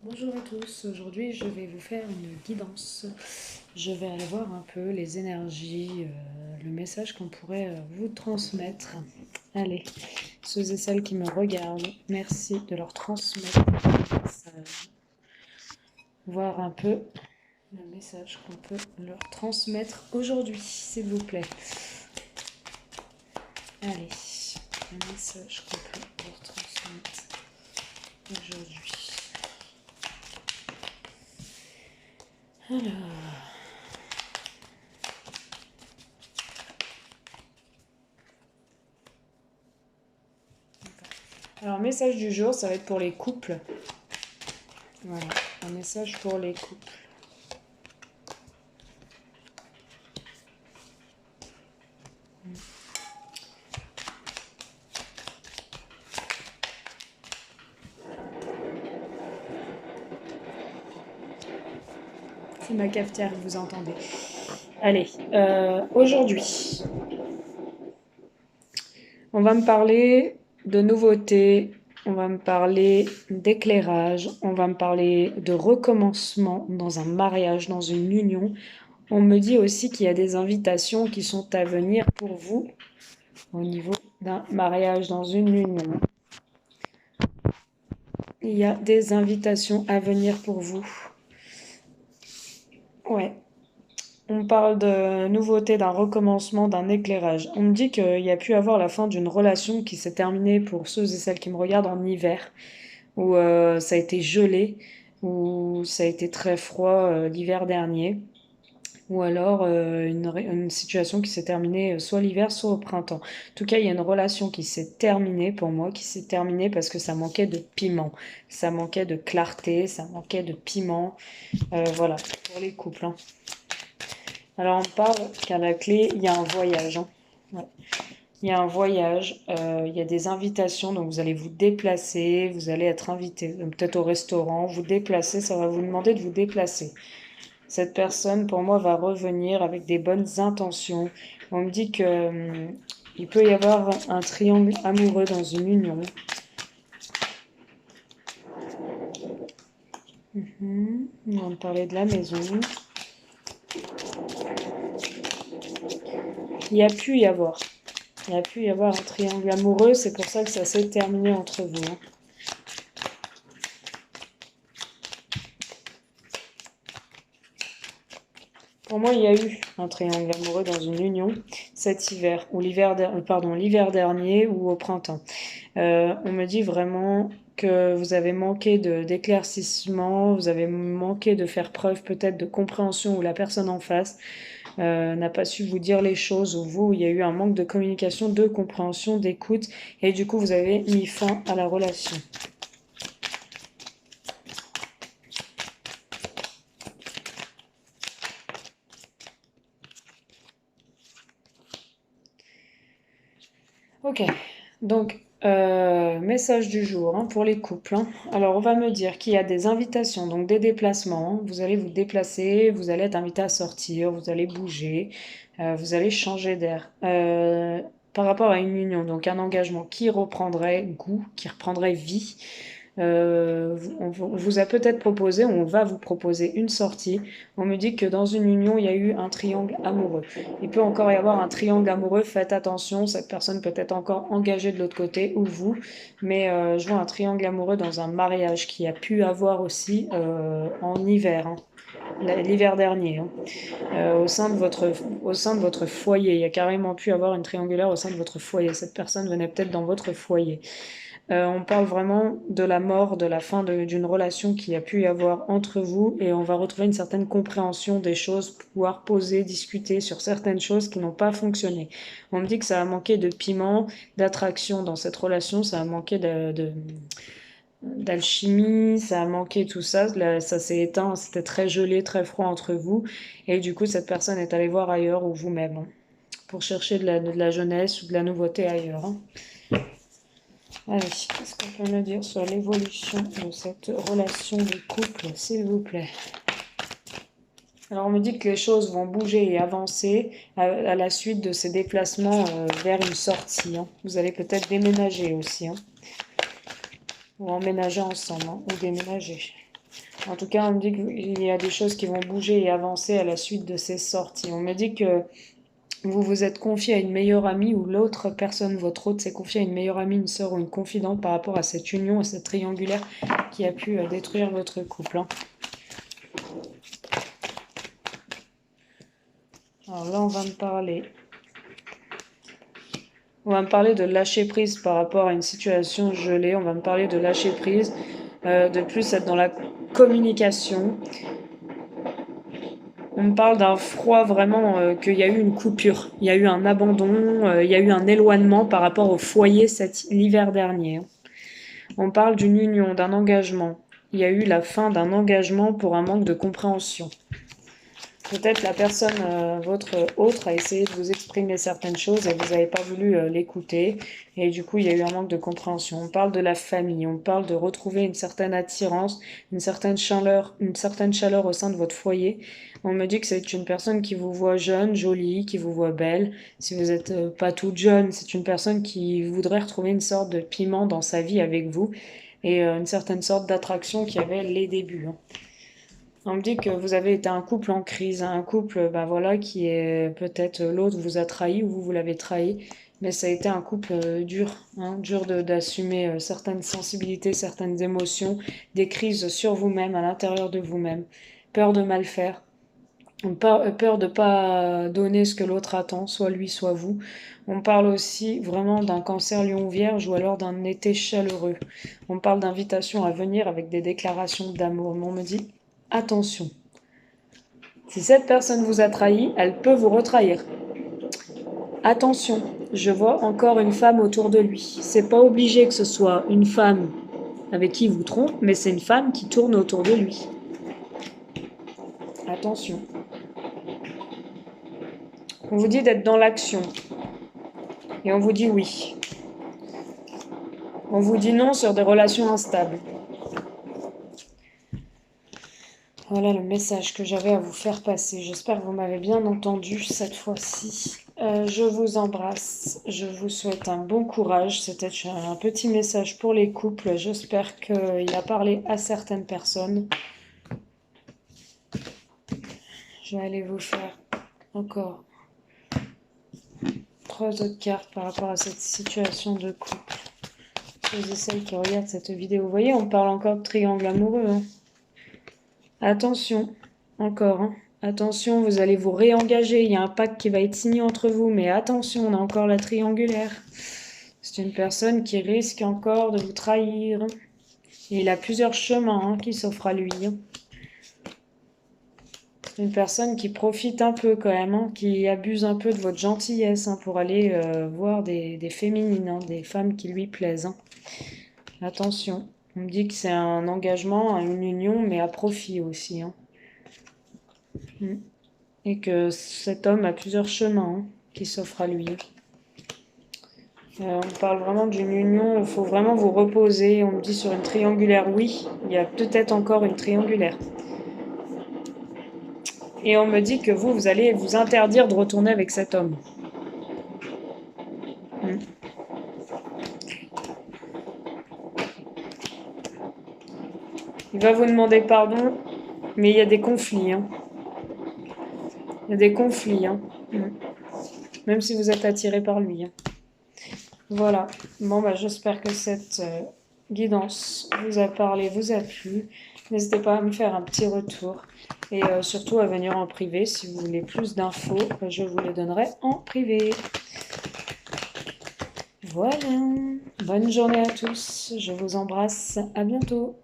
Bonjour à tous, aujourd'hui je vais vous faire une guidance. Je vais aller voir un peu les énergies, le message qu'on pourrait vous transmettre. Allez, ceux et celles qui me regardent, merci de leur transmettre le message. Voir un peu le message qu'on peut leur transmettre aujourd'hui, s'il vous plaît. Allez, le message qu'on peut leur transmettre aujourd'hui. Alors... Alors, message du jour, ça va être pour les couples. Voilà, un message pour les couples. C'est ma cafetière que vous entendez. Allez, aujourd'hui, on va me parler de nouveautés, on va me parler d'éclairage, on va me parler de recommencement dans un mariage, dans une union. On me dit aussi qu'il y a des invitations qui sont à venir pour vous au niveau d'un mariage dans une union. Il y a des invitations à venir pour vous. Ouais. On parle de nouveauté, d'un recommencement, d'un éclairage. On me dit qu'il y a pu avoir la fin d'une relation qui s'est terminée pour ceux et celles qui me regardent en hiver, où ça a été gelé, où ça a été très froid l'hiver dernier, ou alors une situation qui s'est terminée soit l'hiver, soit au printemps. En tout cas, il y a une relation qui s'est terminée pour moi, qui s'est terminée parce que ça manquait de piment, ça manquait de clarté, ça manquait de piment. Voilà, pour les couples, hein. Alors on parle qu'à la clé, il y a un voyage, hein. Ouais. Il y a un voyage, il y a des invitations, donc vous allez vous déplacer, vous allez être invité, peut-être au restaurant, vous déplacer, ça va vous demander de vous déplacer. Cette personne, pour moi, va revenir avec des bonnes intentions. On me dit que il peut y avoir un triangle amoureux dans une union. On va me parler de la maison. Il y a pu y avoir. Il y a pu y avoir un triangle amoureux, c'est pour ça que ça s'est terminé entre vous, hein. Pour moi, il y a eu un triangle amoureux dans une union cet hiver, ou l'hiver dernier ou au printemps. On me dit vraiment que vous avez manqué d'éclaircissement, vous avez manqué de faire preuve peut-être de compréhension où la personne en face n'a pas su vous dire les choses, ou vous, il y a eu un manque de communication, de compréhension, d'écoute, et du coup, vous avez mis fin à la relation. Ok, donc message du jour, hein, pour les couples, hein. Alors on va me dire qu'il y a des invitations, donc des déplacements, hein. Vous allez vous déplacer, vous allez être invité à sortir, vous allez bouger, vous allez changer d'air. Par rapport à une union, donc un engagement qui reprendrait goût, qui reprendrait vie. On vous a peut-être proposé, on va vous proposer une sortie. On me dit que dans une union, il y a eu un triangle amoureux. Il peut encore y avoir un triangle amoureux, faites attention, cette personne peut être encore engagée de l'autre côté, ou vous, mais je vois un triangle amoureux dans un mariage qui a pu avoir aussi en hiver, hein, l'hiver dernier, hein. Au sein de votre foyer. Il y a carrément pu avoir une triangulaire au sein de votre foyer. Cette personne venait peut-être dans votre foyer. On parle vraiment de la mort, de la fin d'une relation qui a pu y avoir entre vous, et on va retrouver une certaine compréhension des choses, pouvoir poser, discuter sur certaines choses qui n'ont pas fonctionné. On me dit que ça a manqué de piment, d'attraction dans cette relation, ça a manqué d'alchimie, ça a manqué tout ça, ça s'est éteint, c'était très gelé, très froid entre vous, et du coup cette personne est allée voir ailleurs ou vous-même, hein, pour chercher de la jeunesse ou de la nouveauté ailleurs, hein. Allez, qu'est-ce qu'on peut me dire sur l'évolution de cette relation de couple, s'il vous plaît? Alors, on me dit que les choses vont bouger et avancer à la suite de ces déplacements vers une sortie, hein. Vous allez peut-être déménager aussi, hein, ou emménager ensemble, hein, ou déménager. En tout cas, on me dit qu'il y a des choses qui vont bouger et avancer à la suite de ces sorties. On me dit que vous vous êtes confié à une meilleure amie ou l'autre personne, votre hôte, s'est confié à une meilleure amie, une sœur ou une confidente par rapport à cette union, à cette triangulaire qui a pu détruire votre couple. Hein. Alors là, on va me parler. On va me parler de lâcher prise par rapport à une situation gelée. On va me parler de lâcher prise, de plus être dans la communication. On me parle d'un froid vraiment, qu'il y a eu une coupure, il y a eu un abandon, il y a eu un éloignement par rapport au foyer l'hiver dernier. Hein. On parle d'une union, d'un engagement. Il y a eu la fin d'un engagement pour un manque de compréhension. Peut-être la personne, votre autre, a essayé de vous exprimer certaines choses et vous n'avez pas voulu l'écouter. Et du coup, il y a eu un manque de compréhension. On parle de la famille, on parle de retrouver une certaine attirance, une certaine chaleur au sein de votre foyer. On me dit que c'est une personne qui vous voit jeune, jolie, qui vous voit belle. Si vous n'êtes pas toute jeune, c'est une personne qui voudrait retrouver une sorte de piment dans sa vie avec vous et une certaine sorte d'attraction qui avait les débuts. Hein. On me dit que vous avez été un couple en crise, un couple voilà, qui est peut-être l'autre vous a trahi ou vous l'avez trahi, mais ça a été un couple dur, hein, dur d'assumer certaines sensibilités, certaines émotions, des crises sur vous-même, à l'intérieur de vous-même, peur de mal faire, peur de ne pas donner ce que l'autre attend, soit lui, soit vous. On parle aussi vraiment d'un cancer lion-vierge ou alors d'un été chaleureux. On parle d'invitation à venir avec des déclarations d'amour. Mais on me dit attention. Si cette personne vous a trahi, elle peut vous retrahir. Attention, je vois encore une femme autour de lui. C'est pas obligé que ce soit une femme avec qui il vous trompe, mais c'est une femme qui tourne autour de lui. Attention. On vous dit d'être dans l'action. Et on vous dit oui. On vous dit non sur des relations instables. Voilà le message que j'avais à vous faire passer. J'espère que vous m'avez bien entendu cette fois-ci. Je vous embrasse. Je vous souhaite un bon courage. C'était un petit message pour les couples. J'espère qu'il a parlé à certaines personnes. Je vais aller vous faire encore 3 autres cartes par rapport à cette situation de couple. Ceux et celles qui regardent cette vidéo. Vous voyez, on parle encore de triangle amoureux. Hein. Attention, encore. Hein. Attention, vous allez vous réengager. Il y a un pacte qui va être signé entre vous. Mais attention, on a encore la triangulaire. C'est une personne qui risque encore de vous trahir. Et il a plusieurs chemins qui s'offrent à lui. C'est une personne qui profite un peu quand même, qui abuse un peu de votre gentillesse pour aller voir des féminines, des femmes qui lui plaisent. Attention, on me dit que c'est un engagement, une union, mais à profit aussi. Et que cet homme a plusieurs chemins qui s'offrent à lui. On parle vraiment d'une union, il faut vraiment vous reposer. On me dit sur une triangulaire, oui, il y a peut-être encore une triangulaire. Et on me dit que vous allez vous interdire de retourner avec cet homme. Il va vous demander pardon, mais il y a des conflits. Il y a des conflits. Même si vous êtes attiré par lui. Voilà. Bon, j'espère que cette guidance vous a parlé, vous a plu. N'hésitez pas à me faire un petit retour. Et surtout à venir en privé. Si vous voulez plus d'infos, je vous les donnerai en privé. Voilà. Bonne journée à tous. Je vous embrasse. À bientôt.